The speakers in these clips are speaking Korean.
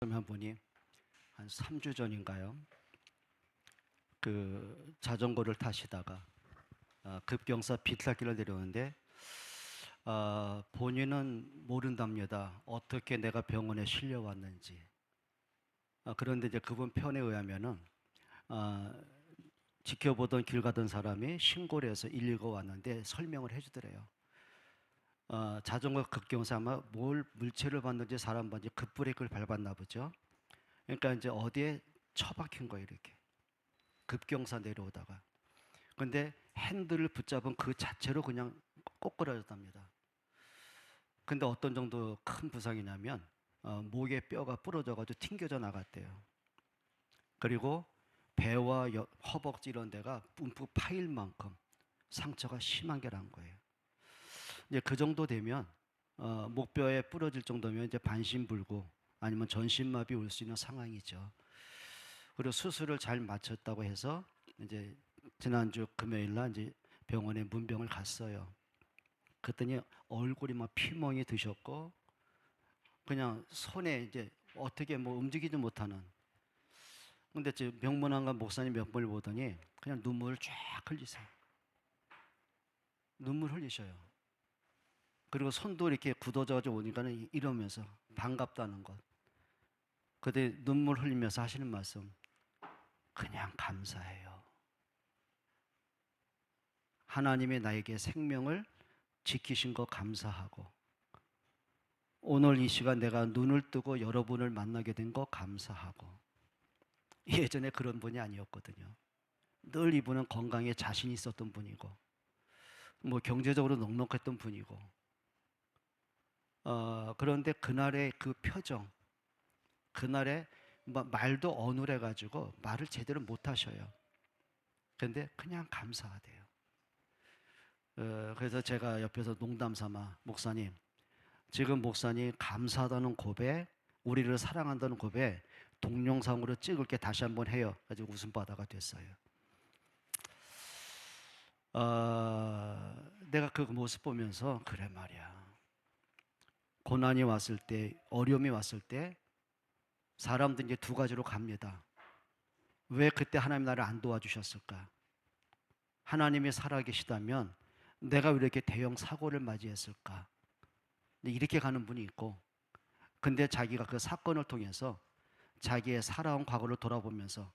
한 분이 한 3주 전인가요? 그 자전거를 타시다가 급경사 비탈길을 내려오는데 본인은 모른답니다. 어떻게 내가 병원에 실려왔는지. 그런데 이제 그분 편에 의하면은 아, 지켜보던 길 가던 사람이 신고를 해서 119 왔는데 설명을 해주더래요. 자전거 급경사 아마 뭘 물체를 봤는지 사람 봤는지 급브레이크를 밟았나 보죠. 그러니까 이제 어디에 처박힌 거예요, 이렇게. 급경사 내려오다가. 근데 핸들을 붙잡은 그 자체로 그냥 꼬꾸라졌답니다. 근데 어떤 정도 큰 부상이냐면 목의 뼈가 부러져가지고 튕겨져 나갔대요. 그리고 배와 허벅지 이런 데가 움푹 파일 만큼 상처가 심한 게 난 거예요. 이제 그 정도 되면 목뼈에 부러질 정도면 이제 반신불구 아니면 전신마비 올 수 있는 상황이죠. 그리고 수술을 잘 마쳤다고 해서 이제 지난주 금요일 날 이제 병원에 문병을 갔어요. 그랬더니 얼굴이 막 피멍이 드셨고 그냥 손에 이제 어떻게 뭐 움직이지 못하는. 근데 이제 명문안과 목사님 면봉을 보더니 그냥 눈물을 쫙 흘리세요. 눈물 흘리셔요. 그리고 손도 이렇게 굳어져가지고 오니까는 이러면서 반갑다는 것. 그때 눈물 흘리면서 하시는 말씀, 그냥 감사해요. 하나님이 나에게 생명을 지키신 거 감사하고 오늘 이 시간 내가 눈을 뜨고 여러분을 만나게 된 거 감사하고. 예전에 그런 분이 아니었거든요. 늘 이분은 건강에 자신 있었던 분이고 뭐 경제적으로 넉넉했던 분이고 그런데 그날의 그 표정, 그날의 말도 어눌해가지고 말을 제대로 못 하셔요. 그런데 그냥 감사하대요. 그래서 제가 옆에서 농담 삼아 목사님, 지금 목사님 감사하다는 고백, 우리를 사랑한다는 고백 동영상으로 찍을 게 다시 한번 해요. 가지고 웃음바다가 됐어요. 내가 그 모습 보면서 그래 말이야. 고난이 왔을 때, 어려움이 왔을 때 사람들이 이제 두 가지로 갑니다. 왜 그때 하나님 나를 안 도와주셨을까? 하나님이 살아계시다면 내가 왜 이렇게 대형 사고를 맞이했을까? 이렇게 가는 분이 있고, 근데 자기가 그 사건을 통해서 자기의 살아온 과거를 돌아보면서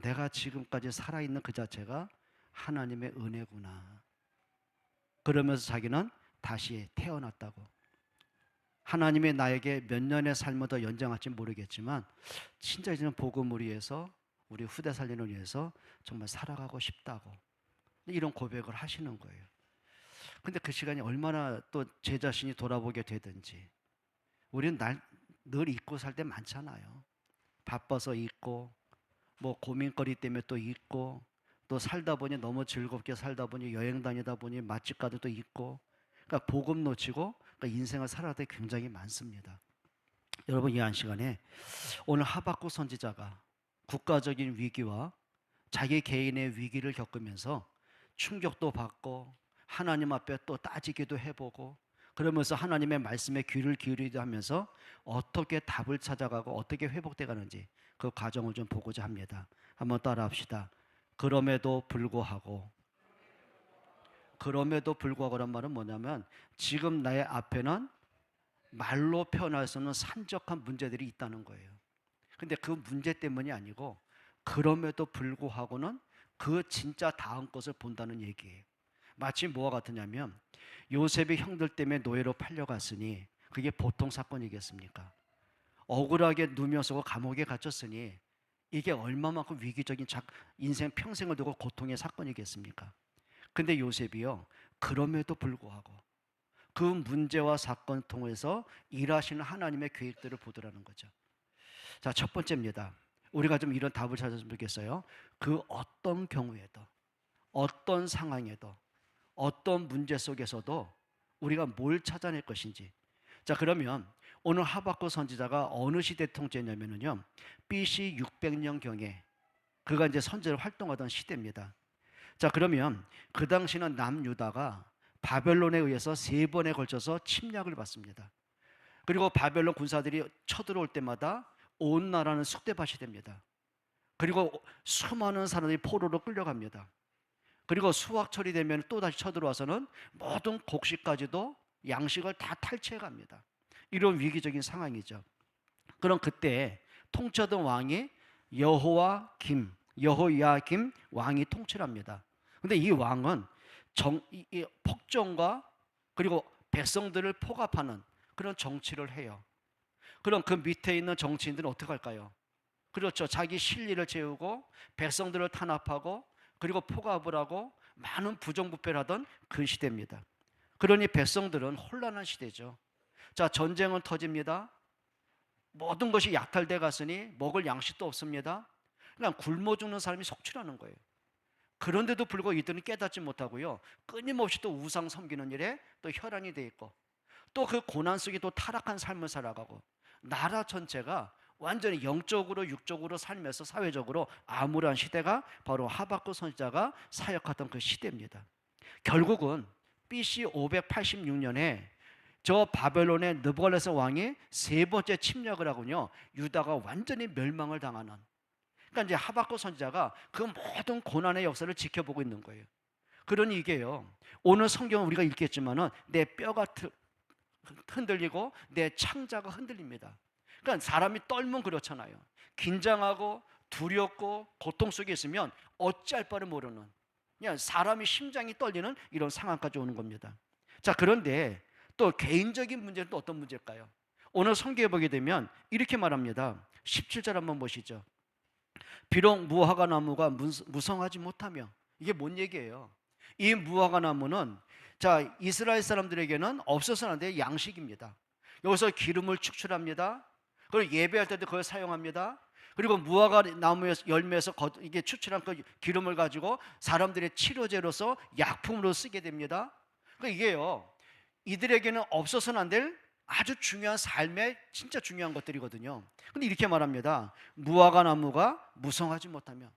내가 지금까지 살아있는 그 자체가 하나님의 은혜구나. 그러면서 자기는 다시 태어났다고. 하나님이 나에게 몇 년의 삶을 더 연장할지 모르겠지만 진짜 이제는 복음을 위해서 우리 후대 살리는 위해서 정말 살아가고 싶다고 이런 고백을 하시는 거예요. 근데 그 시간이 얼마나 또 제 자신이 돌아보게 되든지 우리는 늘 잊고 살 때 많잖아요. 바빠서 잊고 뭐 고민거리 때문에 또 잊고 또 살다 보니 너무 즐겁게 살다 보니 여행 다니다 보니 맛집 가도 또 잊고 그러니까 복음 놓치고 그러니까 인생을 살아갈 때 굉장히 많습니다. 여러분 이 한 시간에 오늘 하박국 선지자가 국가적인 위기와 자기 개인의 위기를 겪으면서 충격도 받고 하나님 앞에 또 따지기도 해보고 그러면서 하나님의 말씀에 귀를 기울이기도 하면서 어떻게 답을 찾아가고 어떻게 회복돼 가는지 그 과정을 좀 보고자 합니다. 한번 따라 합시다. 그럼에도 불구하고란 말은 뭐냐면 지금 나의 앞에는 말로 표현할 수 없는 산적한 문제들이 있다는 거예요. 근데 그 문제 때문이 아니고 그럼에도 불구하고는 그 진짜 다음 것을 본다는 얘기예요. 마치 뭐와 같으냐면 요셉이 형들 때문에 노예로 팔려갔으니 그게 보통 사건이겠습니까? 억울하게 누명 쓰고 감옥에 갇혔으니 이게 얼마만큼 위기적인 인생 평생을 두고 고통의 사건이겠습니까? 근데 요셉이요 그럼에도 불구하고 그 문제와 사건을 통해서 일하시는 하나님의 계획들을 보더라는 거죠. 자, 첫 번째입니다. 우리가 좀 이런 답을 찾았으면 좋겠어요. 그 어떤 경우에도, 어떤 상황에도, 어떤 문제 속에서도 우리가 뭘 찾아낼 것인지. 자, 그러면 오늘 하박국 선지자가 어느 시대 통치냐면요, BC 600년경에 그가 이제 선지자로 활동하던 시대입니다. 자, 그러면 그 당시는 남유다가 바벨론에 의해서 3번에 걸쳐서 침략을 받습니다. 그리고 바벨론 군사들이 쳐들어올 때마다 온 나라는 쑥대밭이 됩니다. 그리고 수많은 사람들이 포로로 끌려갑니다. 그리고 수확철이 되면 또다시 쳐들어와서는 모든 곡식까지도 양식을 다 탈취해 갑니다. 이런 위기적인 상황이죠. 그럼 그때 통치하던 왕이 여호야김 왕이 통치를 합니다. 근데 이 왕은 이 폭정과 그리고 백성들을 포갑하는 그런 정치를 해요. 그럼 그 밑에 있는 정치인들은 어떻게 할까요? 그렇죠. 자기 실리를 채우고 백성들을 탄압하고 그리고 포갑을 하고 많은 부정부패를 하던 그 시대입니다. 그러니 백성들은 혼란한 시대죠. 자, 전쟁은 터집니다. 모든 것이 약탈돼 갔으니 먹을 양식도 없습니다. 그냥 굶어 죽는 사람이 속출하는 거예요. 그런데도 불구하고 이들은 깨닫지 못하고요, 끊임없이 또 우상 섬기는 일에 또 혈안이 돼 있고, 또 그 고난 속에 또 타락한 삶을 살아가고, 나라 전체가 완전히 영적으로 육적으로 살면서 사회적으로 암울한 시대가 바로 하박국 선지자가 사역하던 그 시대입니다. 결국은 BC 586년에 저 바벨론의 느부갓네살 왕이 세 번째 침략을 하군요, 유다가 완전히 멸망을 당하는, 그러니까 이제 하박국 선지자가 그 모든 고난의 역사를 지켜보고 있는 거예요. 그러니 이게요, 오늘 성경은 우리가 읽겠지만은 내 뼈가 흔들리고 내 창자가 흔들립니다. 그러니까 사람이 떨면 그렇잖아요. 긴장하고 두렵고 고통 속에 있으면 어찌할 바를 모르는, 그냥 사람이 심장이 떨리는 이런 상황까지 오는 겁니다. 자, 그런데 또 개인적인 문제는 또 어떤 문제일까요? 오늘 성경에 보게 되면 이렇게 말합니다. 17절 한번 보시죠. 비록 무화과 나무가 무성하지 못하며, 이게 뭔 얘기예요? 이 무화과 나무는 자, 이스라엘 사람들에게는 없어서는 안 될 양식입니다. 여기서 기름을 축출합니다. 그리고 예배할 때도 그걸 사용합니다. 그리고 무화과 나무의 열매에서 이게 추출한 그 기름을 가지고 사람들의 치료제로서 약품으로 쓰게 됩니다. 그러니까 이게요, 이들에게는 없어서는 안 될 아주 중요한 삶의 진짜 중요한 것들이거든요. 근데 이렇게 말합니다. 무화과 나무가 무성하지 못하면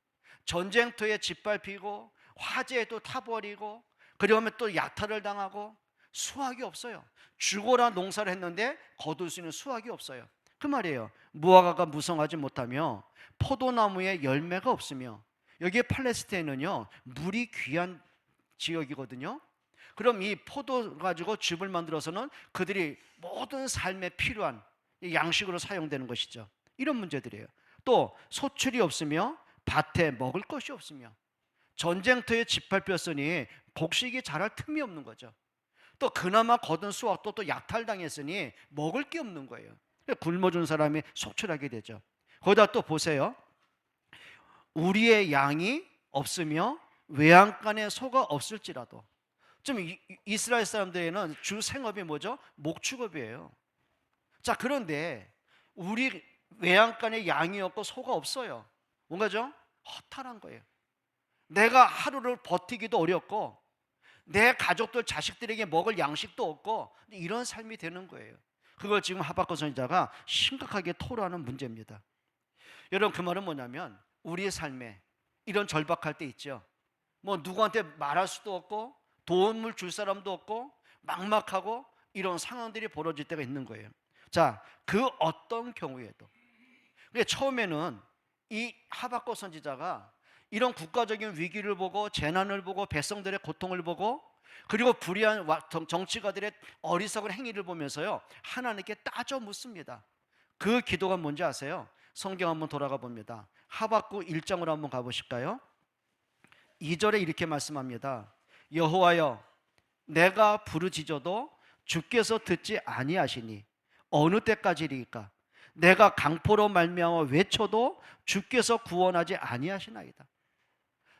전쟁터에 짓밟히고 화재에도 타버리고 그리고 하면 또 약탈을 당하고 수확이 없어요. 죽어라 농사를 했는데 거둘 수 있는 수확이 없어요. 그 말이에요. 무화과가 무성하지 못하며 포도나무에 열매가 없으며, 여기에 팔레스타인은요 물이 귀한 지역이거든요. 그럼 이 포도 가지고 즙을 만들어서는 그들이 모든 삶에 필요한 양식으로 사용되는 것이죠. 이런 문제들이에요. 또 소출이 없으며 밭에 먹을 것이 없으며, 전쟁터에 짓밟혔으니 곡식이 자랄 틈이 없는 거죠. 또 그나마 거둔 수확도 또 약탈당했으니 먹을 게 없는 거예요. 굶어 준 사람이 속출하게 되죠. 거기다 또 보세요. 우리의 양이 없으며 외양간에 소가 없을지라도, 좀 이스라엘 사람들에게는 주 생업이 뭐죠? 목축업이에요. 자, 그런데 우리 외양간에 양이 없고 소가 없어요. 뭔가죠? 허탈한 거예요. 내가 하루를 버티기도 어렵고 내 가족들 자식들에게 먹을 양식도 없고 이런 삶이 되는 거예요. 그걸 지금 하박국 선지자가 심각하게 토로하는 문제입니다. 여러분, 그 말은 뭐냐면 우리의 삶에 이런 절박할 때 있죠. 뭐 누구한테 말할 수도 없고 도움을 줄 사람도 없고 막막하고 이런 상황들이 벌어질 때가 있는 거예요. 자, 그 어떤 경우에도, 처음에는 이 하박국 선지자가 이런 국가적인 위기를 보고 재난을 보고 백성들의 고통을 보고 그리고 불의한 정치가들의 어리석은 행위를 보면서요 하나님께 따져 묻습니다. 그 기도가 뭔지 아세요? 성경 한번 돌아가 봅니다. 하박국 1장으로 한번 가보실까요? 2절에 이렇게 말씀합니다. 여호와여, 내가 부르짖어도 주께서 듣지 아니하시니 어느 때까지리까? 내가 강포로 말미암아 외쳐도 주께서 구원하지 아니하시나이다.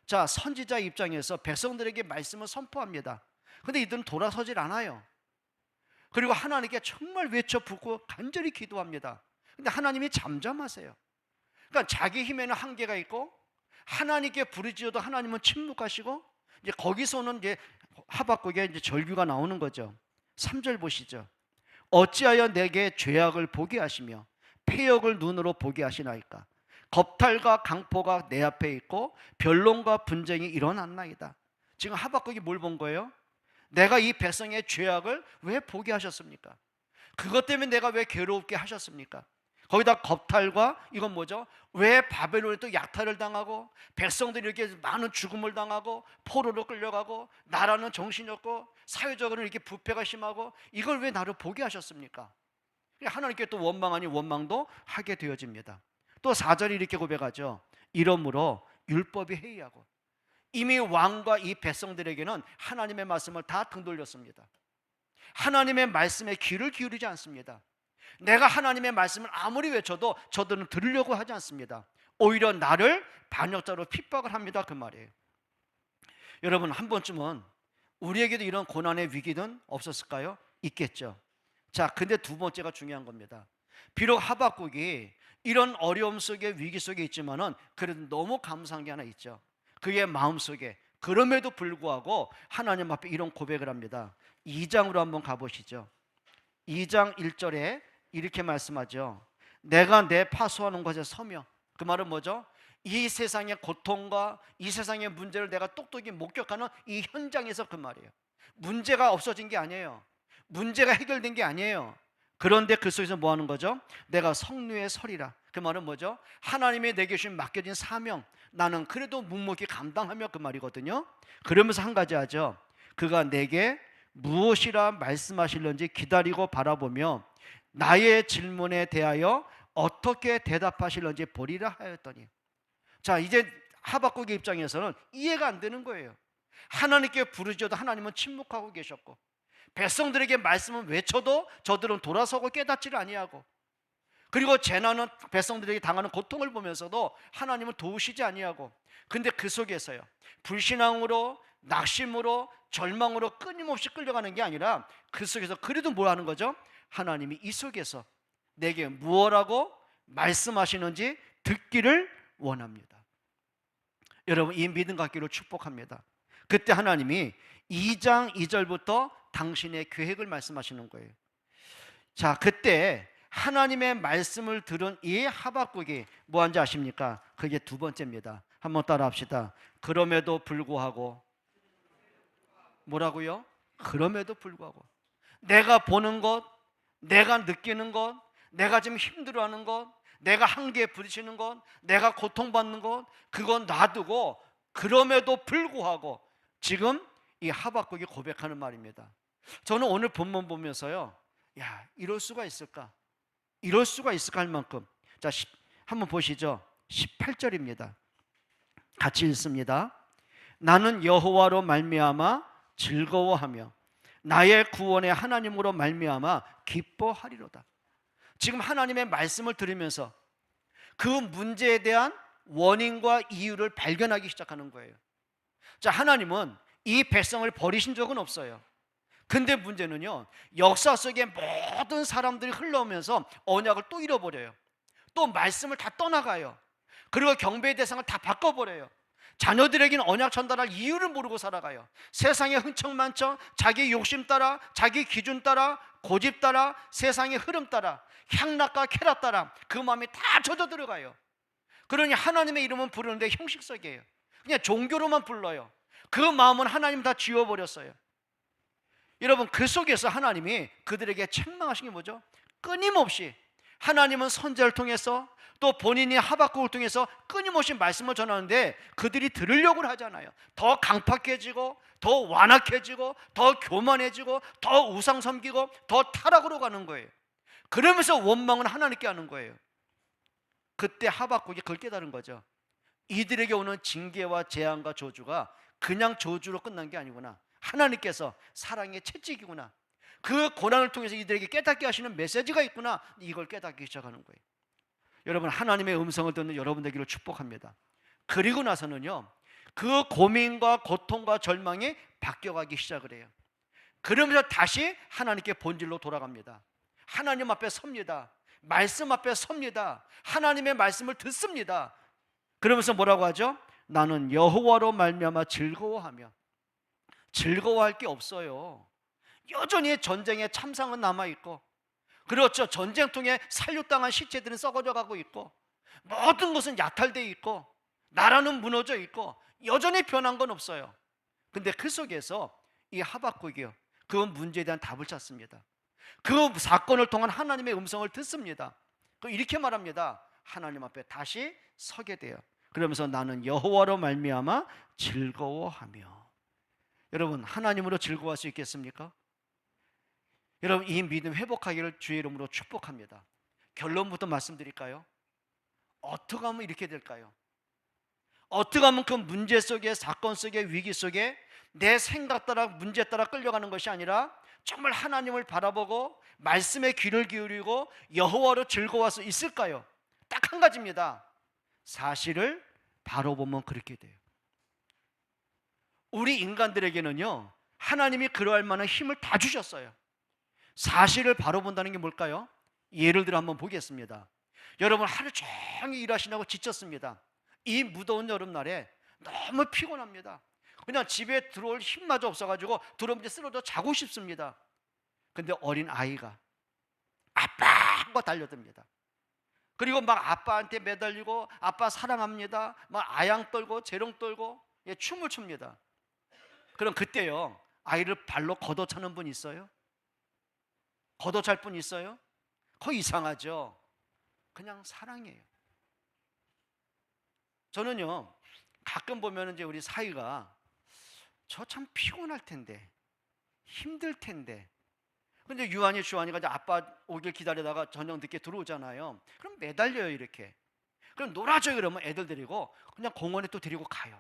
자, 선지자 입장에서 백성들에게 말씀을 선포합니다. 근데 이들은 돌아서질 않아요. 그리고 하나님께 정말 외쳐 붓고 간절히 기도합니다. 근데 하나님이 잠잠하세요. 그러니까 자기 힘에는 한계가 있고 하나님께 부르짖어도 하나님은 침묵하시고, 이제 거기서는 이제 하박국에 이제 절규가 나오는 거죠. 3절 보시죠. 어찌하여 내게 죄악을 보게 하시며 패역을 눈으로 보게 하시나이까? 겁탈과 강포가 내 앞에 있고 변론과 분쟁이 일어났나이다. 지금 하박국이 뭘 본 거예요? 내가 이 백성의 죄악을 왜 보게 하셨습니까? 그것 때문에 내가 왜 괴롭게 하셨습니까? 거기다 겁탈과 이건 뭐죠? 왜 바벨론에 또 약탈을 당하고 백성들이 이렇게 많은 죽음을 당하고 포로로 끌려가고 나라는 정신이 없고 사회적으로 이렇게 부패가 심하고 이걸 왜 나를 보게 하셨습니까? 하나님께 또 원망 아닌 원망도 하게 되어집니다. 또 4절이 이렇게 고백하죠. 이러므로 율법이 해이하고 이미 왕과 이 백성들에게는 하나님의 말씀을 다 등 돌렸습니다. 하나님의 말씀에 귀를 기울이지 않습니다. 내가 하나님의 말씀을 아무리 외쳐도 저들은 들으려고 하지 않습니다. 오히려 나를 반역자로 핍박을 합니다. 그 말이에요. 여러분, 한 번쯤은 우리에게도 이런 고난의 위기는 없었을까요? 있겠죠. 자, 근데 두 번째가 중요한 겁니다. 비록 하박국이 이런 어려움 속에 위기 속에 있지만은 그래도 너무 감사한 게 하나 있죠. 그의 마음속에 그럼에도 불구하고 하나님 앞에 이런 고백을 합니다. 2장으로 한번 가보시죠. 2장 1절에 이렇게 말씀하죠. 내가 내 파수하는 것에 서며, 그 말은 뭐죠? 이 세상의 고통과 이 세상의 문제를 내가 똑똑히 목격하는 이 현장에서 그 말이에요. 문제가 없어진 게 아니에요. 문제가 해결된 게 아니에요. 그런데 그 속에서 뭐 하는 거죠? 내가 성류에 서리라. 그 말은 뭐죠? 하나님의 내게 주신 맡겨진 사명, 나는 그래도 묵묵히 감당하며, 그 말이거든요. 그러면서 한 가지 하죠. 그가 내게 무엇이라 말씀하실는지 기다리고 바라보며 나의 질문에 대하여 어떻게 대답하실는지 보리라 하였더니. 자, 이제 하박국의 입장에서는 이해가 안 되는 거예요. 하나님께 부르짖어도 하나님은 침묵하고 계셨고, 백성들에게 말씀을 외쳐도 저들은 돌아서고 깨닫지를 아니하고, 그리고 재난은 백성들에게 당하는 고통을 보면서도 하나님을 도우시지 아니하고, 근데 그 속에서요, 불신앙으로, 낙심으로, 절망으로 끊임없이 끌려가는 게 아니라 그 속에서 그래도 뭘 하는 거죠? 하나님이 이 속에서 내게 무엇라고 말씀하시는지 듣기를 원합니다. 여러분, 이 믿음 갖기를 축복합니다. 그때 하나님이 2장 2절부터 당신의 계획을 말씀하시는 거예요. 자, 그때 하나님의 말씀을 들은 이 하박국이 뭐한지 아십니까? 그게 두 번째입니다. 한번 따라 합시다. 그럼에도 불구하고. 뭐라고요? 그럼에도 불구하고. 내가 보는 것, 내가 느끼는 것, 내가 지금 힘들어하는 것, 내가 한계에 부딪히는 것, 내가 고통받는 것, 그건 놔두고 그럼에도 불구하고, 지금 이 하박국이 고백하는 말입니다. 저는 오늘 본문 보면서요, 야, 이럴 수가 있을까? 이럴 수가 있을까 할 만큼. 자, 한번 보시죠. 18절입니다. 같이 읽습니다. 나는 여호와로 말미암아 즐거워하며 나의 구원의 하나님으로 말미암아 기뻐하리로다. 지금 하나님의 말씀을 들으면서 그 문제에 대한 원인과 이유를 발견하기 시작하는 거예요. 자, 하나님은 이 백성을 버리신 적은 없어요. 근데 문제는요, 역사 속에 모든 사람들이 흘러오면서 언약을 또 잃어버려요. 또 말씀을 다 떠나가요. 그리고 경배의 대상을 다 바꿔버려요. 자녀들에게는 언약 전달할 이유를 모르고 살아가요. 세상의 흥청만청, 자기 욕심 따라, 자기 기준 따라, 고집 따라, 세상의 흐름 따라, 향락과 쾌락 따라 그 마음이 다 젖어 들어가요. 그러니 하나님의 이름은 부르는데 형식적이에요. 그냥 종교로만 불러요. 그 마음은 하나님 다 지워버렸어요. 여러분, 그 속에서 하나님이 그들에게 책망하신 게 뭐죠? 끊임없이 하나님은 선지자를 통해서 또 본인이 하박국을 통해서 끊임없이 말씀을 전하는데 그들이 들으려고 하잖아요. 더 강팍해지고, 더 완악해지고, 더 교만해지고, 더 우상 섬기고, 더 타락으로 가는 거예요. 그러면서 원망은 하나님께 하는 거예요. 그때 하박국이 그걸 깨달은 거죠. 이들에게 오는 징계와 재앙과 저주가 그냥 저주로 끝난 게 아니구나. 하나님께서 사랑의 채찍이구나. 그 고난을 통해서 이들에게 깨닫게 하시는 메시지가 있구나. 이걸 깨닫기 시작하는 거예요. 여러분, 하나님의 음성을 듣는 여러분 되기를 축복합니다. 그리고 나서는요, 그 고민과 고통과 절망이 바뀌어가기 시작을 해요. 그러면서 다시 하나님께 본질로 돌아갑니다. 하나님 앞에 섭니다. 말씀 앞에 섭니다. 하나님의 말씀을 듣습니다. 그러면서 뭐라고 하죠? 나는 여호와로 말미암아 즐거워하며. 즐거워할 게 없어요. 여전히 전쟁의 참상은 남아있고, 그렇죠, 전쟁 통해 살육당한 시체들은 썩어져 가고 있고, 모든 것은 약탈되어 있고, 나라는 무너져 있고, 여전히 변한 건 없어요. 근데 그 속에서 이 하박국이요, 그 문제에 대한 답을 찾습니다. 그 사건을 통한 하나님의 음성을 듣습니다. 이렇게 말합니다. 하나님 앞에 다시 서게 돼요. 그러면서 나는 여호와로 말미암아 즐거워하며. 여러분, 하나님으로 즐거워할 수 있겠습니까? 여러분, 이 믿음 회복하기를 주의 이름으로 축복합니다. 결론부터 말씀드릴까요? 어떻게 하면 이렇게 될까요? 어떻게 하면 그 문제 속에, 사건 속에, 위기 속에 내 생각 따라, 문제 따라 끌려가는 것이 아니라 정말 하나님을 바라보고 말씀에 귀를 기울이고 여호와로 즐거워할 수 있을까요? 딱 한 가지입니다. 사실을 바로 보면 그렇게 돼요. 우리 인간들에게는요, 하나님이 그러할 만한 힘을 다 주셨어요. 사실을 바로 본다는 게 뭘까요? 예를 들어 한번 보겠습니다. 여러분, 하루 종일 일하시느라고 지쳤습니다. 이 무더운 여름날에 너무 피곤합니다. 그냥 집에 들어올 힘마저 없어가지고 들어오면 쓰러져 자고 싶습니다. 근데 어린 아이가 아빠 하고 달려듭니다. 그리고 막 아빠한테 매달리고 아빠 사랑합니다 막 아양 떨고 재롱 떨고 춤을 춥니다. 그럼 그때요, 아이를 발로 걷어차는 분 있어요? 걷어찰 분 있어요? 그거 이상하죠. 그냥 사랑해요. 저는요, 가끔 보면 이제 우리 사위가 저 참 피곤할 텐데, 힘들 텐데, 근데 유한이 주한이가 이제 아빠 오길 기다리다가 저녁 늦게 들어오잖아요. 그럼 매달려요, 이렇게. 그럼 놀아줘요. 그러면 애들 데리고 그냥 공원에 또 데리고 가요.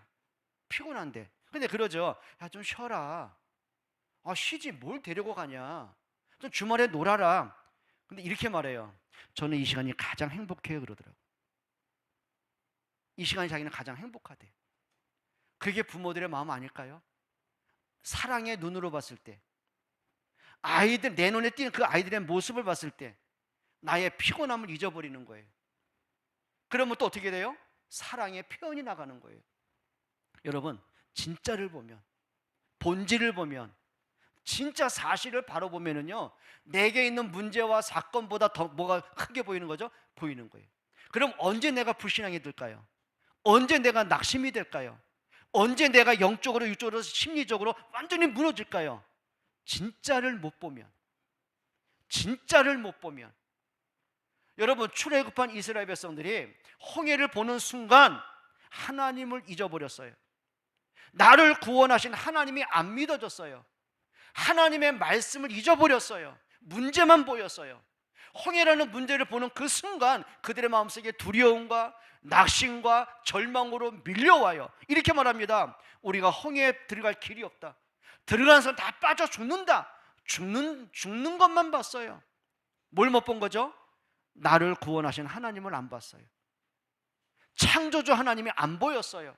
피곤한데. 근데 그러죠. 야, 좀 쉬어라. 아, 쉬지 뭘 데리고 가냐. 좀 주말에 놀아라. 근데 이렇게 말해요. 저는 이 시간이 가장 행복해요, 그러더라고요. 이 시간이 자기는 가장 행복하대. 그게 부모들의 마음 아닐까요? 사랑의 눈으로 봤을 때, 아이들, 내 눈에 띄는 그 아이들의 모습을 봤을 때 나의 피곤함을 잊어버리는 거예요. 그러면 또 어떻게 돼요? 사랑의 표현이 나가는 거예요. 여러분, 진짜를 보면, 본질을 보면, 진짜 사실을 바로 보면은요, 내게 있는 문제와 사건보다 더 뭐가 크게 보이는 거죠? 보이는 거예요. 그럼 언제 내가 불신앙이 될까요? 언제 내가 낙심이 될까요? 언제 내가 영적으로, 육적으로, 심리적으로 완전히 무너질까요? 진짜를 못 보면. 진짜를 못 보면. 여러분, 출애굽한 이스라엘 백성들이 홍해를 보는 순간 하나님을 잊어버렸어요. 나를 구원하신 하나님이 안 믿어졌어요. 하나님의 말씀을 잊어버렸어요. 문제만 보였어요. 홍해라는 문제를 보는 그 순간 그들의 마음속에 두려움과 낙심과 절망으로 밀려와요. 이렇게 말합니다. 우리가 홍해에 들어갈 길이 없다. 들어가는 사람 다 빠져 죽는다. 죽는 것만 봤어요. 뭘 못 본 거죠? 나를 구원하신 하나님을 안 봤어요. 창조주 하나님이 안 보였어요.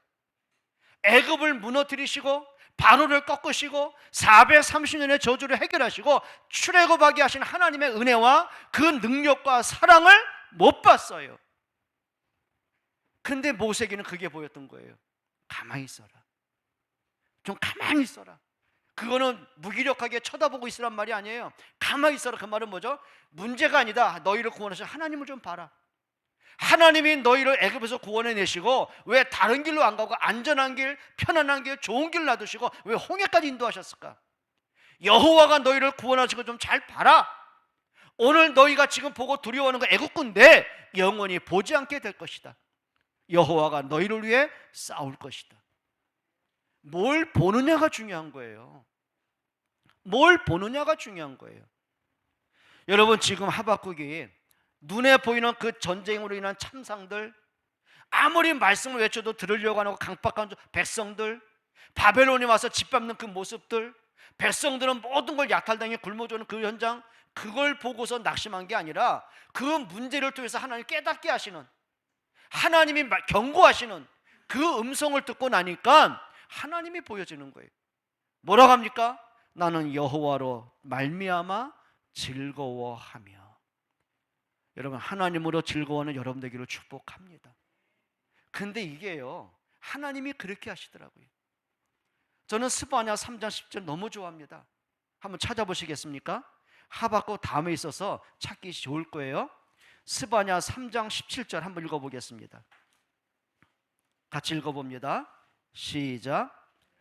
애굽을 무너뜨리시고 바로를 꺾으시고 430년의 저주를 해결하시고 출애굽하게 하신 하나님의 은혜와 그 능력과 사랑을 못 봤어요. 근데 모세에게는 그게 보였던 거예요. 가만히 있어라. 좀 가만히 있어라. 그거는 무기력하게 쳐다보고 있으란 말이 아니에요. 가만히 있어라. 그 말은 뭐죠? 문제가 아니다. 너희를 구원하신 하나님을 좀 봐라. 하나님이 너희를 애굽에서 구원해내시고 왜 다른 길로 안 가고 안전한 길, 편안한 길, 좋은 길 놔두시고 왜 홍해까지 인도하셨을까? 여호와가 너희를 구원하시고 좀 잘 봐라. 오늘 너희가 지금 보고 두려워하는 거 애국군데 영원히 보지 않게 될 것이다. 여호와가 너희를 위해 싸울 것이다. 뭘 보느냐가 중요한 거예요. 뭘 보느냐가 중요한 거예요. 여러분, 지금 하박국이 눈에 보이는 그 전쟁으로 인한 참상들, 아무리 말씀을 외쳐도 들으려고 하는 강박한 백성들, 바벨론이 와서 짓밟는 그 모습들, 백성들은 모든 걸 약탈당해 굶어 죽는 그 현장, 그걸 보고서 낙심한 게 아니라 그 문제를 통해서 하나님 깨닫게 하시는, 하나님이 경고하시는 그 음성을 듣고 나니까 하나님이 보여지는 거예요. 뭐라고 합니까? 나는 여호와로 말미암아 즐거워하며. 여러분, 하나님으로 즐거워하는 여러분 되기를 축복합니다. 근데 이게요, 하나님이 그렇게 하시더라고요. 저는 스바냐 3장 10절 너무 좋아합니다. 한번 찾아보시겠습니까? 하박국 다음에 있어서 찾기 좋을 거예요. 스바냐 3장 17절 한번 읽어보겠습니다. 같이 읽어봅니다. 시작.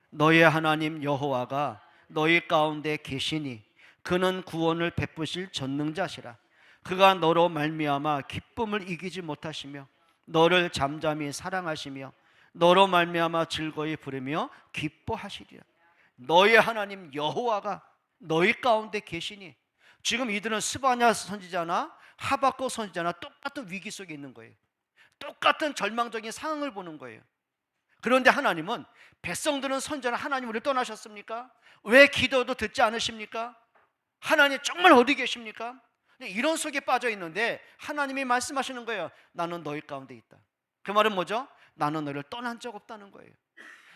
너의 하나님 여호와가 너희 가운데 계시니 그는 구원을 베푸실 전능자시라. 그가 너로 말미암아 기쁨을 이기지 못하시며 너를 잠잠히 사랑하시며 너로 말미암아 즐거이 부르며 기뻐하시리라. 너의 하나님 여호와가 너희 가운데 계시니. 지금 이들은 스바냐 선지자나 하박국 선지자나 똑같은 위기 속에 있는 거예요. 똑같은 절망적인 상황을 보는 거예요. 그런데 하나님은, 백성들은 선지자나 하나님 우리를 떠나셨습니까? 왜 기도도 듣지 않으십니까? 하나님 정말 어디 계십니까? 이런 속에 빠져 있는데 하나님이 말씀하시는 거예요. 나는 너희 가운데 있다. 그 말은 뭐죠? 나는 너희를 떠난 적 없다는 거예요.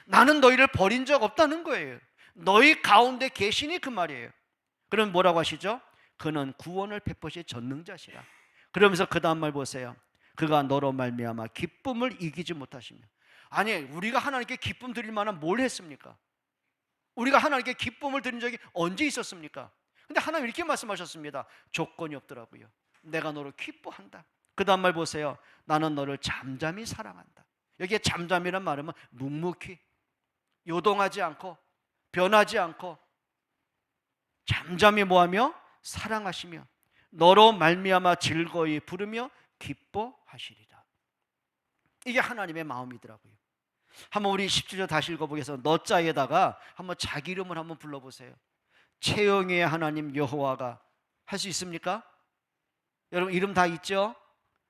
나는 너희를 버린 적 없다는 거예요. 너희 가운데 계시니 그 말이에요. 그럼 뭐라고 하시죠? 그는 구원을 베푸실 전능자시라. 그러면서 그 다음 말 보세요. 그가 너로 말미암아 기쁨을 이기지 못하시며. 아니, 우리가 하나님께 기쁨 드릴 만한 뭘 했습니까? 우리가 하나님께 기쁨을 드린 적이 언제 있었습니까? 근데 하나님 이렇게 말씀하셨습니다. 조건이 없더라고요. 내가 너를 기뻐한다. 그 다음 말 보세요. 나는 너를 잠잠히 사랑한다. 여기에 잠잠이란 말은 묵묵히, 요동하지 않고, 변하지 않고 잠잠히 뭐하며? 사랑하시며 너로 말미암아 즐거이 부르며 기뻐하시리라. 이게 하나님의 마음이더라고요. 한번 우리 17절 다시 읽어보겠습니다. 너자에다가 한번 자기 이름을 한번 불러보세요. 최영의 하나님 여호와가. 할 수 있습니까? 여러분 이름 다 있죠?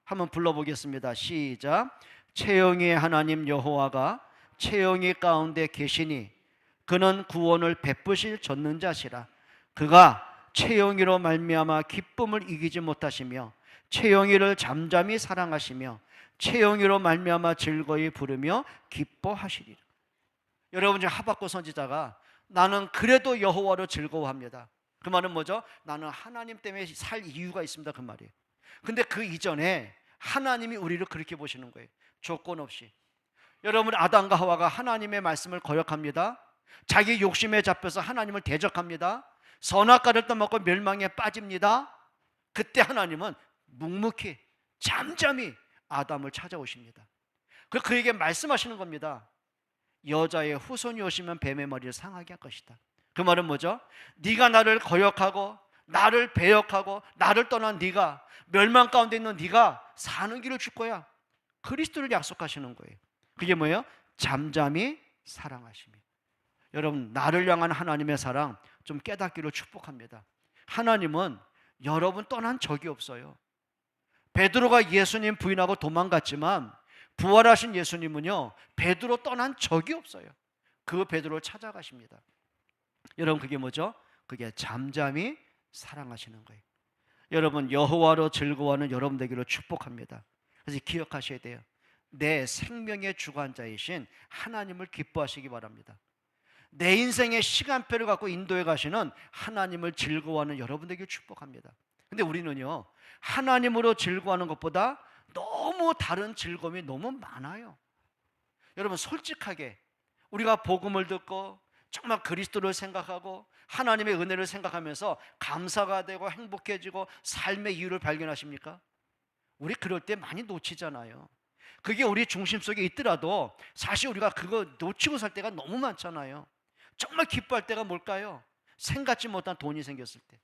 한번 불러보겠습니다. 시작. 최영의 하나님 여호와가 최영의 가운데 계시니 그는 구원을 베푸실 전능자시라. 그가 최영이로 말미암아 기쁨을 이기지 못하시며 최영이를 잠잠히 사랑하시며 최영이로 말미암아 즐거이 부르며 기뻐하시리라. 여러분 지금 하박국 선지자가 나는 그래도 여호와로 즐거워합니다. 그 말은 뭐죠? 나는 하나님 때문에 살 이유가 있습니다. 그 말이에요. 근데 그 이전에 하나님이 우리를 그렇게 보시는 거예요. 조건 없이. 여러분 아담과 하와가 하나님의 말씀을 거역합니다. 자기 욕심에 잡혀서 하나님을 대적합니다. 선악과를 떠먹고 멸망에 빠집니다. 그때 하나님은 묵묵히 잠잠히 아담을 찾아오십니다. 그에게 말씀하시는 겁니다. 여자의 후손이 오시면 뱀의 머리를 상하게 할 것이다. 그 말은 뭐죠? 네가 나를 거역하고 나를 배역하고 나를 떠난 네가, 멸망 가운데 있는 네가 사는 길을 줄 거야. 그리스도를 약속하시는 거예요. 그게 뭐예요? 잠잠히 사랑하심이. 여러분 나를 향한 하나님의 사랑 좀 깨닫기를 축복합니다. 하나님은 여러분 떠난 적이 없어요. 베드로가 예수님 부인하고 도망갔지만 부활하신 예수님은요 베드로 떠난 적이 없어요. 그 베드로를 찾아가십니다. 여러분 그게 뭐죠? 그게 잠잠히 사랑하시는 거예요. 여러분 여호와로 즐거워하는 여러분 되기를 축복합니다. 그래서 기억하셔야 돼요. 내 생명의 주관자이신 하나님을 기뻐하시기 바랍니다. 내 인생의 시간표를 갖고 인도해 가시는 하나님을 즐거워하는 여러분 되기를 축복합니다. 근데 우리는요 하나님으로 즐거워하는 것보다 너무 다른 즐거움이 너무 많아요. 여러분 솔직하게 우리가 복음을 듣고 정말 그리스도를 생각하고 하나님의 은혜를 생각하면서 감사가 되고 행복해지고 삶의 이유를 발견하십니까? 우리 그럴 때 많이 놓치잖아요. 그게 우리 중심 속에 있더라도 사실 우리가 그거 놓치고 살 때가 너무 많잖아요. 정말 기뻐할 때가 뭘까요? 생각지 못한 돈이 생겼을 때,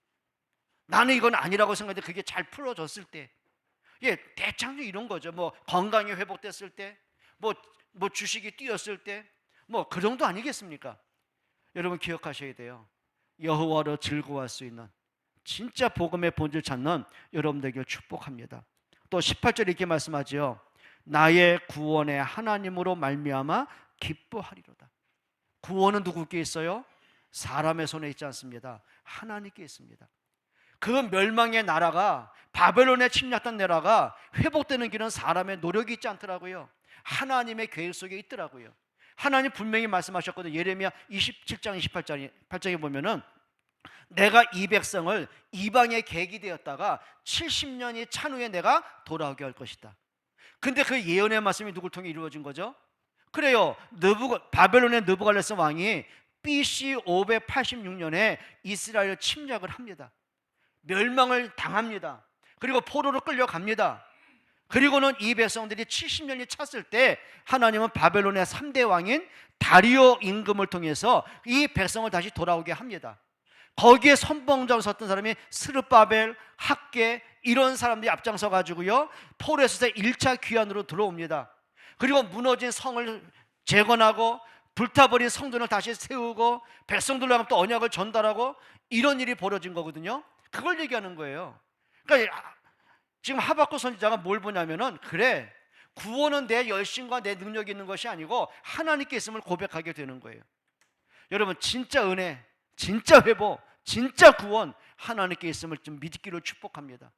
나는 이건 아니라고 생각했는데 그게 잘 풀어졌을 때, 예, 대창조 이런 거죠. 뭐 건강이 회복됐을 때, 뭐 주식이 뛰었을 때, 뭐 그 정도 아니겠습니까? 여러분 기억하셔야 돼요. 여호와로 즐거워할 수 있는 진짜 복음의 본질 찾는 여러분들에게 축복합니다. 또 18절에 이렇게 말씀하죠. 나의 구원의 하나님으로 말미암아 기뻐하리로다. 구원은 누구께 있어요? 사람의 손에 있지 않습니다. 하나님께 있습니다. 그 멸망의 나라가, 바벨론에 침략한 나라가 회복되는 길은 사람의 노력이 있지 않더라고요. 하나님의 계획 속에 있더라고요. 하나님 분명히 말씀하셨거든요. 예레미야 27장 28장에 보면은 내가 이 백성을 이방의 객이 되었다가 70년이 찬 후에 내가 돌아오게 할 것이다. 근데 그 예언의 말씀이 누굴 통해 이루어진 거죠? 그래요. 바벨론의 느부갓네살 왕이 BC 586년에 이스라엘을 침략을 합니다. 멸망을 당합니다. 그리고 포로로 끌려갑니다. 그리고는 이 백성들이 70년이 찼을 때 하나님은 바벨론의 3대 왕인 다리오 임금을 통해서 이 백성을 다시 돌아오게 합니다. 거기에 선봉장을 섰던 사람이 스룹바벨, 학개 이런 사람들이 앞장서 가지고요 포로에서 1차 귀환으로 들어옵니다. 그리고 무너진 성을 재건하고 불타버린 성전을 다시 세우고 백성들로 하여금 또 언약을 전달하고 이런 일이 벌어진 거거든요. 그걸 얘기하는 거예요. 그러니까 지금 하박국 선지자가 뭘 보냐면은, 그래, 구원은 내 열심과 내 능력이 있는 것이 아니고 하나님께 있음을 고백하게 되는 거예요. 여러분, 진짜 은혜, 진짜 회복, 진짜 구원, 하나님께 있음을 좀 믿기를 축복합니다.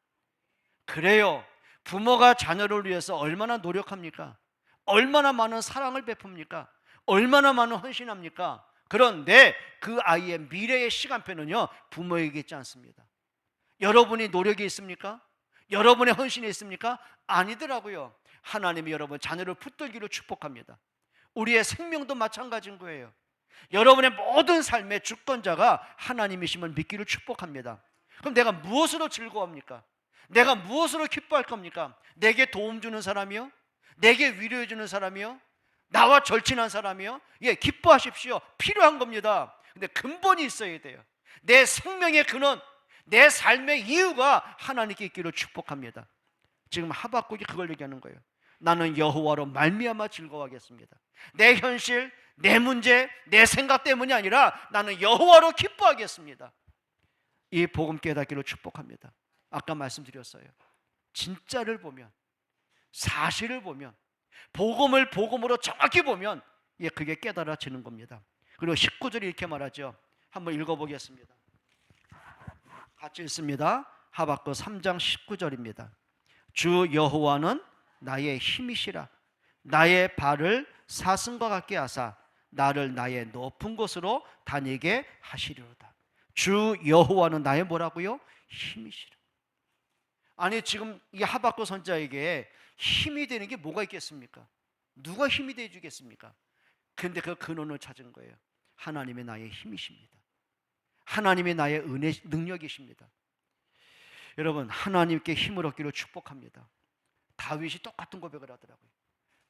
그래요, 부모가 자녀를 위해서 얼마나 노력합니까? 얼마나 많은 사랑을 베풉니까? 얼마나 많은 헌신합니까? 그런데 그 아이의 미래의 시간표는요 부모에게 있지 않습니다. 여러분이 노력이 있습니까? 여러분의 헌신이 있습니까? 아니더라고요. 하나님이 여러분 자녀를 붙들기로 축복합니다. 우리의 생명도 마찬가지인 거예요. 여러분의 모든 삶의 주권자가 하나님이심을 믿기를 축복합니다. 그럼 내가 무엇으로 즐거워합니까? 내가 무엇으로 기뻐할 겁니까? 내게 도움 주는 사람이요? 내게 위로해 주는 사람이요? 나와 절친한 사람이요? 예, 기뻐하십시오. 필요한 겁니다. 근데 근본이 있어야 돼요. 내 생명의 근원, 내 삶의 이유가 하나님께 있기를 축복합니다. 지금 하박국이 그걸 얘기하는 거예요. 나는 여호와로 말미암아 즐거워하겠습니다. 내 현실, 내 문제, 내 생각 때문이 아니라 나는 여호와로 기뻐하겠습니다. 이 복음 깨닫기를 축복합니다. 아까 말씀드렸어요. 진짜를 보면, 사실을 보면, 복음을 복음으로 정확히 보면 그게 깨달아지는 겁니다. 그리고 19절이 이렇게 말하죠. 한번 읽어보겠습니다. 같이 읽습니다. 하박국 3장 19절입니다. 주 여호와는 나의 힘이시라. 나의 발을 사슴과 같게 하사 나를 나의 높은 곳으로 다니게 하시리로다. 주 여호와는 나의 뭐라고요? 힘이시라. 아니, 지금 이 하박국 선지자에게 힘이 되는 게 뭐가 있겠습니까? 누가 힘이 돼 주겠습니까? 근데 그 근원을 찾은 거예요. 하나님이 나의 힘이십니다. 하나님이 나의 은혜 능력이십니다. 여러분, 하나님께 힘을 얻기로 축복합니다. 다윗이 똑같은 고백을 하더라고요.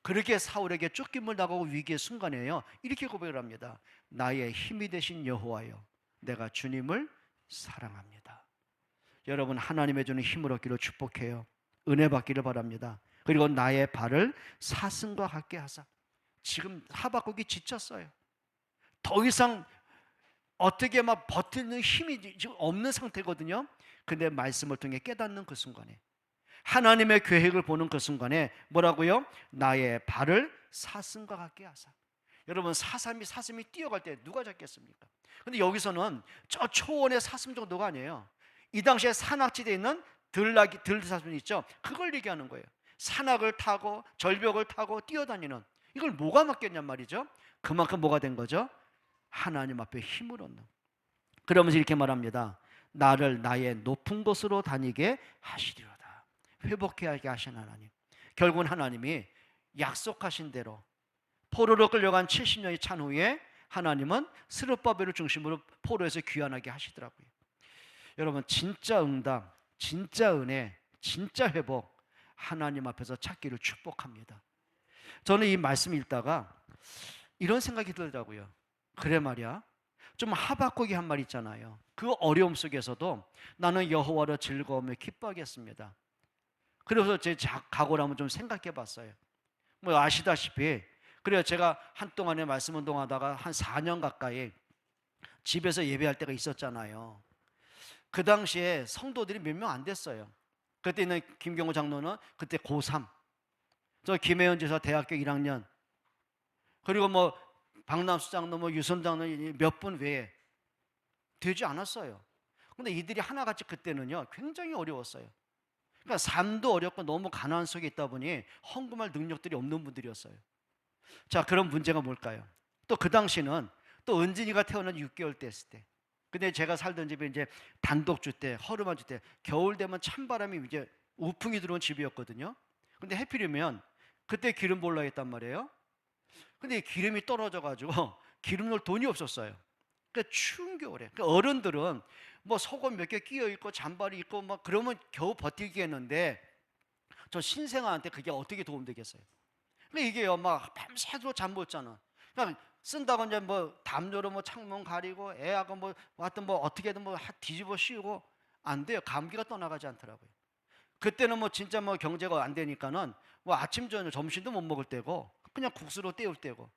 그렇게 사울에게 쫓김을 당하고 위기의 순간에요 이렇게 고백을 합니다. 나의 힘이 되신 여호와여, 내가 주님을 사랑합니다. 여러분, 하나님의 주는 힘을 얻기로 축복해요. 은혜 받기를 바랍니다. 그리고 나의 발을 사슴과 같게 하사. 지금 하박국이 지쳤어요. 더 이상 어떻게 막 버티는 힘이 지금 없는 상태거든요. 근데 말씀을 통해 깨닫는 그 순간에, 하나님의 계획을 보는 그 순간에 뭐라고요? 나의 발을 사슴과 같게 하사. 여러분, 사슴이 뛰어갈 때 누가 잡겠습니까? 근데 여기서는 저 초원의 사슴 정도가 아니에요. 이 당시에 산악지대에 있는 들사슴이 있죠. 그걸 얘기하는 거예요. 산악을 타고 절벽을 타고 뛰어다니는, 이걸 뭐가 맡겼냔 말이죠. 그만큼 뭐가 된 거죠? 하나님 앞에 힘을 얻는. 그러면서 이렇게 말합니다. 나를 나의 높은 곳으로 다니게 하시리로다. 회복해야 하게 하신 하나님. 결국은 하나님이 약속하신 대로 포로로 끌려간 70년이 찬 후에 하나님은 스룹바벨을 중심으로 포로에서 귀환하게 하시더라고요. 여러분, 진짜 응답, 진짜 은혜, 진짜 회복, 하나님 앞에서 찾기를 축복합니다. 저는 이 말씀 읽다가 이런 생각이 들더라고요. 그래 말이야, 좀 하박국이 한 말 있잖아요. 그 어려움 속에서도 나는 여호와로 즐거우며 기뻐하겠습니다. 그래서 제 각오를 한번 좀 생각해 봤어요. 뭐 아시다시피, 그래요, 제가 한동안에 말씀 운동하다가 한 4년 가까이 집에서 예배할 때가 있었잖아요. 그 당시에 성도들이 몇 명 안 됐어요. 그때는 김경호 장로는 그때 고3, 저 김혜연 지사 대학교 1학년, 그리고 뭐 박남수 장로, 뭐 유선 장로 몇 분 외에 되지 않았어요. 근데 이들이 하나같이 그때는요 굉장히 어려웠어요. 그러니까 삶도 어렵고 너무 가난 속에 있다 보니 헌금할 능력들이 없는 분들이었어요. 자, 그런 문제가 뭘까요? 또 그 당시는 또 은진이가 태어난 6개월 됐을 때, 근데 제가 살던 집에 이제 단독주택, 허름한 주택, 겨울 되면 찬바람이 이제 우풍이 들어온 집이었거든요. 근데 해필이면 그때 기름 볼라 했단 말이에요. 근데 기름이 떨어져 가지고 기름 넣을 돈이 없었어요. 그러니까 추운 겨울에, 그러니까 어른들은 뭐 속옷 몇 개 끼어 있고 잠바를 입고 막 그러면 겨우 버티겠는데 저 신생아한테 그게 어떻게 도움되겠어요? 그러니까 이게요 막 밤새도록 잠 못 자는, 그러니까 쓴다고 이제 뭐 담요로 뭐 창문 가리고 애하고 뭐 하여튼 뭐 어떻게든 뭐 뒤집어 씌우고 안 돼요. 감기가 떠나가지 않더라고요. 그때는 뭐 진짜 뭐 경제가 안 되니까는 뭐 아침 저녁 점심도 못 먹을 때고 그냥 국수로 때울 때고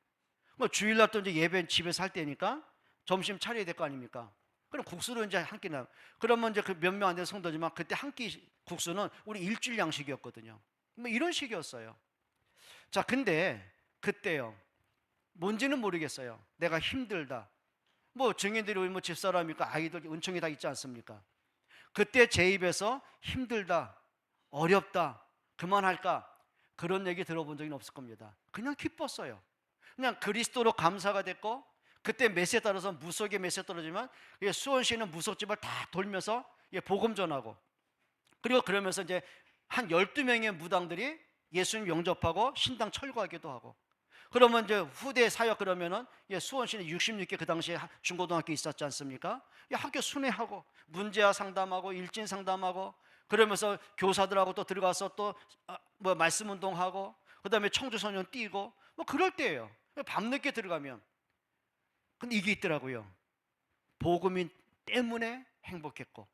뭐 주일날 또 이제 예배 집에서 할 때니까 점심 차려야 될 거 아닙니까? 그럼 국수로 이제 한 끼 나. 그러면 이제 그 몇 명 안 되는 성도지만 그때 한 끼 국수는 우리 일주일 양식이었거든요. 뭐 이런 식이었어요. 자, 근데 그때요. 뭔지는 모르겠어요. 내가 힘들다. 뭐 증인들이 뭐 집사람이니까 아이들 은총이 다 있지 않습니까? 그때 제 입에서 힘들다, 어렵다, 그만할까 그런 얘기 들어본 적은 없을 겁니다. 그냥 기뻤어요. 그냥 그리스도로 감사가 됐고 그때 메시에 따라서 무속의 메시에 떨어지면 수원시는 무속집을 다 돌면서 복음 전하고 그리고 그러면서 이제 한 12명의 무당들이 예수님 영접하고 신당 철거하기도 하고 그러면 이제 후대 사역 그러면은 수원시는 66개 그 당시에 중고등학교 있었지 않습니까? 학교 순회하고 문제아 상담하고 일진 상담하고 그러면서 교사들하고 또 들어가서 또 뭐 말씀 운동하고 그다음에 청주소년 뛰고 뭐 그럴 때예요. 밤늦게 들어가면. 근데 이게 있더라고요. 복음이 때문에 행복했고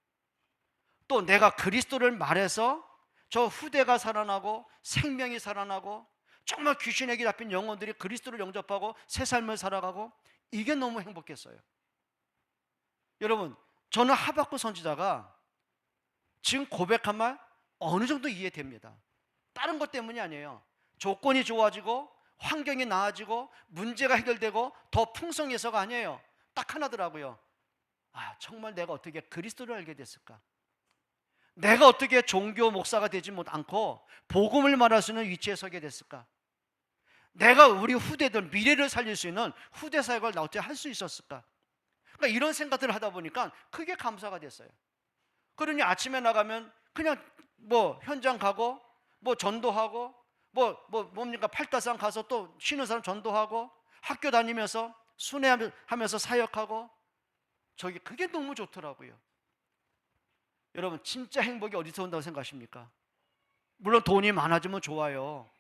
또 내가 그리스도를 말해서 저 후대가 살아나고 생명이 살아나고 정말 귀신에게 잡힌 영혼들이 그리스도를 영접하고 새 삶을 살아가고 이게 너무 행복했어요. 여러분, 저는 하박국 선지자가 지금 고백한 말 어느 정도 이해됩니다. 다른 것 때문이 아니에요. 조건이 좋아지고 환경이 나아지고 문제가 해결되고 더 풍성해서가 아니에요. 딱 하나더라고요. 정말 내가 어떻게 그리스도를 알게 됐을까? 내가 어떻게 종교 목사가 되지 않고 복음을 말할 수 있는 위치에 서게 됐을까? 내가 우리 후대들 미래를 살릴 수 있는 후대 사역을 나 어떻게 할 수 있었을까? 그러니까 이런 생각들을 하다 보니까 크게 감사가 됐어요. 그러니 아침에 나가면 그냥 뭐 현장 가고 뭐 전도하고 뭡니까 팔다산 가서 또 쉬는 사람 전도하고 학교 다니면서 순회하면서 사역하고 그게 너무 좋더라고요. 여러분 진짜 행복이 어디서 온다고 생각하십니까? 물론 돈이 많아지면 좋아요.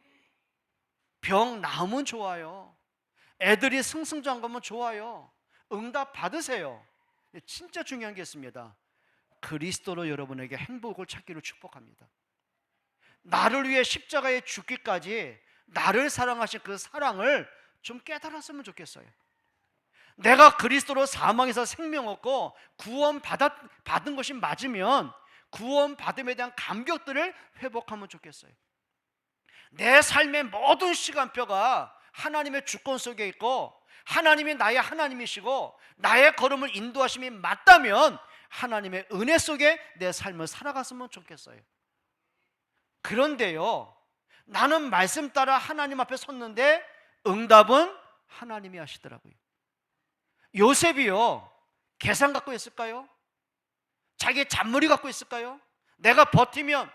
병 나으면 좋아요. 애들이 승승장구하면 좋아요. 응답 받으세요. 진짜 중요한 게 있습니다. 그리스도로 여러분에게 행복을 찾기를 축복합니다. 나를 위해 십자가에 죽기까지 나를 사랑하신 그 사랑을 좀 깨달았으면 좋겠어요. 내가 그리스도로 사망에서 생명 얻고 구원 받은 것이 맞으면 구원 받음에 대한 감격들을 회복하면 좋겠어요. 내 삶의 모든 시간표가 하나님의 주권 속에 있고 하나님이 나의 하나님이시고 나의 걸음을 인도하심이 맞다면 하나님의 은혜 속에 내 삶을 살아갔으면 좋겠어요. 그런데요, 나는 말씀 따라 하나님 앞에 섰는데 응답은 하나님이 하시더라고요. 요셉이요, 계산 갖고 있을까요? 자기의 잔머리 갖고 있을까요? 내가 버티면,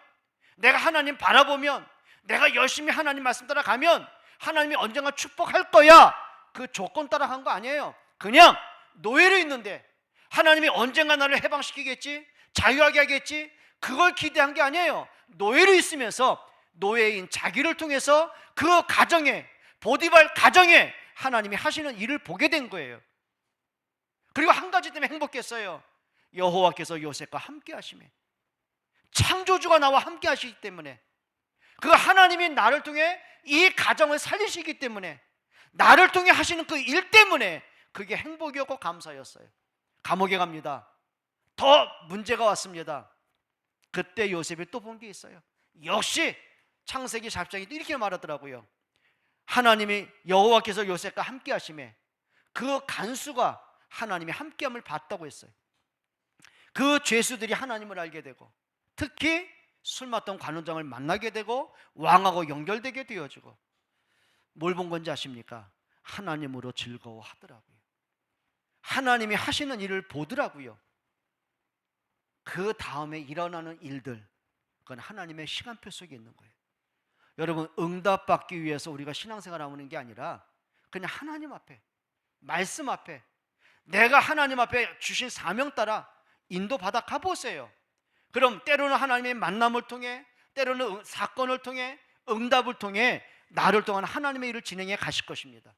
내가 하나님 바라보면, 내가 열심히 하나님 말씀 따라 가면 하나님이 언젠가 축복할 거야, 그 조건 따라 간 거 아니에요. 그냥 노예로 있는데 하나님이 언젠가 나를 해방시키겠지, 자유하게 하겠지, 그걸 기대한 게 아니에요. 노예로 있으면서 노예인 자기를 통해서 그 가정에, 보디발 가정에 하나님이 하시는 일을 보게 된 거예요. 그리고 한 가지 때문에 행복했어요. 여호와께서 요셉과 함께 하시매, 창조주가 나와 함께 하시기 때문에, 그 하나님이 나를 통해 이 가정을 살리시기 때문에, 나를 통해 하시는 그 일 때문에 그게 행복이었고 감사였어요. 감옥에 갑니다. 더 문제가 왔습니다. 그때 요셉이 또 본 게 있어요. 역시 창세기 4장이 이렇게 말하더라고요. 하나님이 여호와께서 요셉과 함께 하심에 그 간수가 하나님이 함께함을 봤다고 했어요. 그 죄수들이 하나님을 알게 되고 특히 술 맡던 관원장을 만나게 되고 왕하고 연결되게 되어지고, 뭘 본 건지 아십니까? 하나님으로 즐거워하더라고요. 하나님이 하시는 일을 보더라고요. 그 다음에 일어나는 일들, 그건 하나님의 시간표 속에 있는 거예요. 여러분, 응답받기 위해서 우리가 신앙생활 하는 게 아니라 그냥 하나님 앞에, 말씀 앞에, 내가 하나님 앞에 주신 사명 따라 인도받아 가보세요. 그럼 때로는 하나님의 만남을 통해, 때로는 사건을 통해, 응답을 통해 나를 통한 하나님의 일을 진행해 가실 것입니다.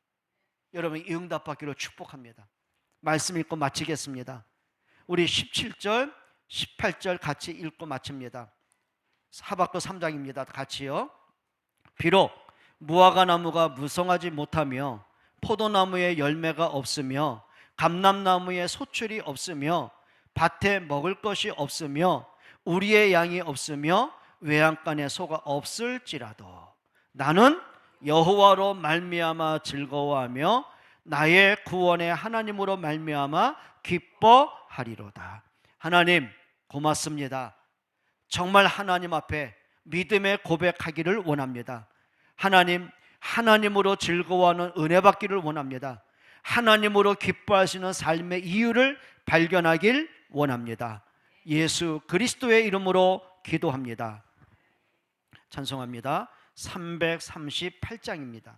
여러분 응답받기로 축복합니다. 말씀 읽고 마치겠습니다. 우리 17절 18절 같이 읽고 마칩니다. 하박국 3장입니다. 같이요. 비록 무화과 나무가 무성하지 못하며 포도나무에 열매가 없으며 감람나무에 소출이 없으며 밭에 먹을 것이 없으며 우리의 양이 없으며 외양간에 소가 없을지라도 나는 여호와로 말미암아 즐거워하며 나의 구원의 하나님으로 말미암아 기뻐하리로다. 하나님 고맙습니다. 정말 하나님 앞에 믿음의 고백하기를 원합니다. 하나님, 하나님으로 즐거워하는 은혜 받기를 원합니다. 하나님으로 기뻐하시는 삶의 이유를 발견하길 원합니다. 예수 그리스도의 이름으로 기도합니다. 찬송합니다. 338장입니다.